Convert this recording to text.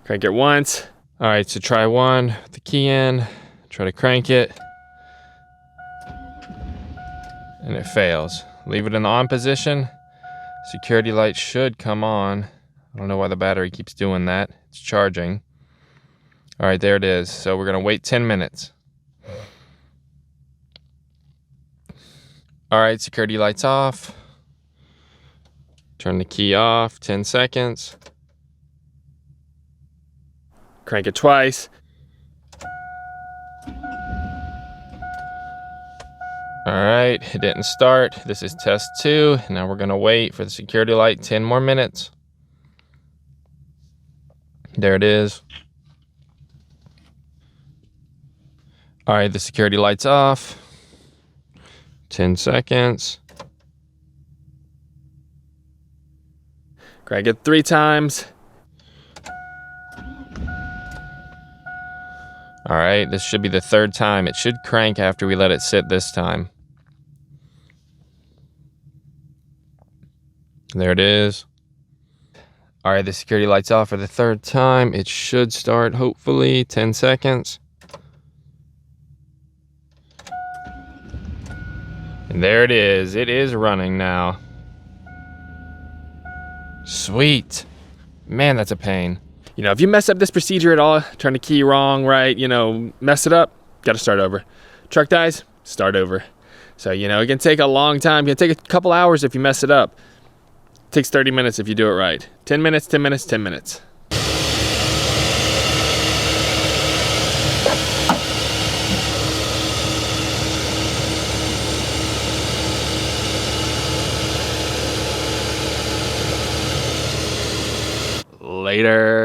Crank it once. All right, so try one, the key in, try to crank it, and it fails. Leave it in the on position. Security light should come on. I don't know why the battery keeps doing that. It's charging. All right, there it is. So we're gonna wait 10 minutes. All right, security light's off. Turn the key off, 10 seconds. Crank it twice. All right, it didn't start. This is test 2. Now we're gonna wait for the security light 10 more minutes. There it is. All right, the security light's off. 10 seconds. Crank it 3 times. All right, this should be the 3rd time. It should crank after we let it sit this time. There it is. All right, the security light's off for the 3rd time. It should start, hopefully, 10 seconds. And there it is. It is running now. Sweet. Man, that's a pain. You know, if you mess up this procedure at all, turn the key wrong, right, you know, mess it up, got to start over. Truck dies, start over. So, you know, it can take a long time. It can take a couple hours if you mess it up. It takes 30 minutes if you do it right. 10 minutes, 10 minutes, 10 minutes. Later.